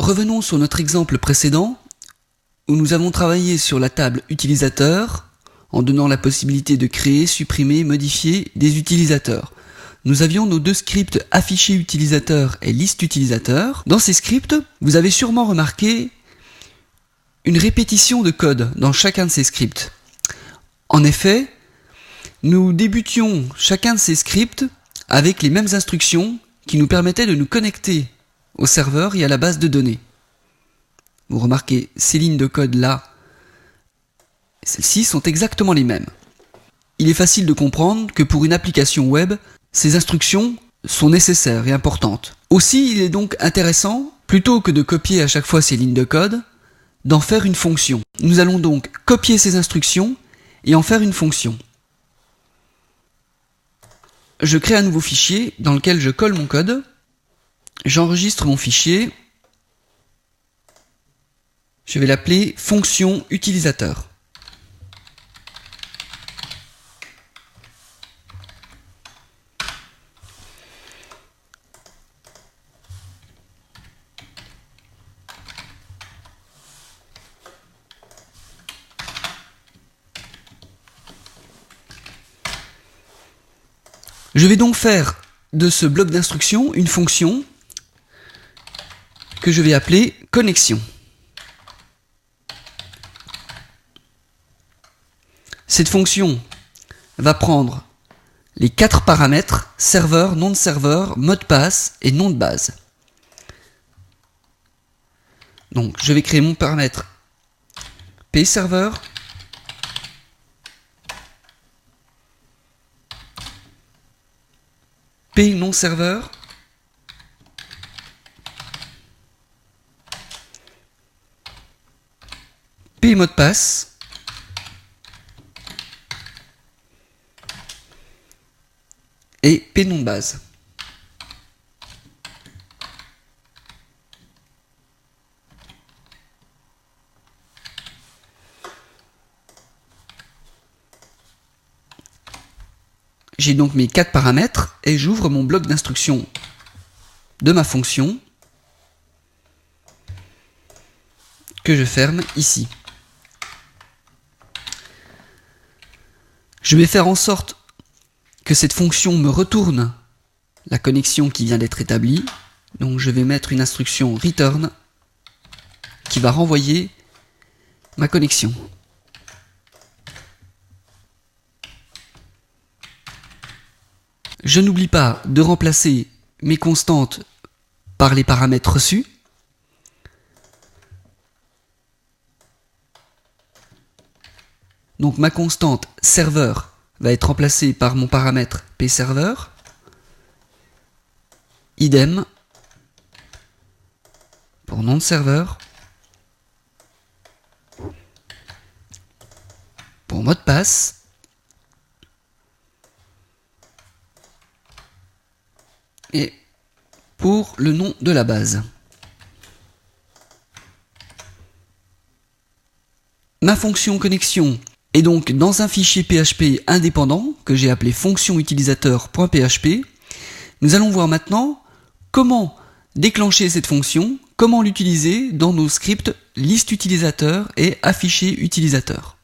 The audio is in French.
revenons sur notre exemple précédent où nous avons travaillé sur la table utilisateur en donnant la possibilité de créer, supprimer, modifier des utilisateurs. Nous avions nos deux scripts afficher utilisateur et liste utilisateur. Dans ces scripts, vous avez sûrement remarqué une répétition de code dans chacun de ces scripts. En effet, nous débutions chacun de ces scripts avec les mêmes instructions qui nous permettaient de nous connecter au serveur et à la base de données. Vous remarquez, ces lignes de code là, celles-ci sont exactement les mêmes. Il est facile de comprendre que pour une application web, ces instructions sont nécessaires et importantes. Aussi, il est donc intéressant, plutôt que de copier à chaque fois ces lignes de code, d'en faire une fonction. Nous allons donc copier ces instructions et en faire une fonction. Je crée un nouveau fichier dans lequel je colle mon code, j'enregistre mon fichier, je vais l'appeler fonction utilisateur. Je vais donc faire de ce bloc d'instructions une fonction que je vais appeler connexion. Cette fonction va prendre les 4 paramètres serveur, nom de serveur, mot de passe et nom de base. Donc je vais créer mon paramètre pserveur, nom serveur, mot de passe, et nom de base. J'ai donc mes 4 paramètres et j'ouvre mon bloc d'instructions de ma fonction que je ferme ici. Je vais faire en sorte que cette fonction me retourne la connexion qui vient d'être établie. Donc je vais mettre une instruction return qui va renvoyer ma connexion. Je n'oublie pas de remplacer mes constantes par les paramètres reçus. Donc ma constante serveur va être remplacée par mon paramètre pserveur. Idem pour nom de serveur. Pour mot de passe. Et pour le nom de la base. Ma fonction connexion est donc dans un fichier PHP indépendant que j'ai appelé fonction utilisateur.php. Nous allons voir maintenant comment déclencher cette fonction, comment l'utiliser dans nos scripts liste utilisateur et afficher utilisateur.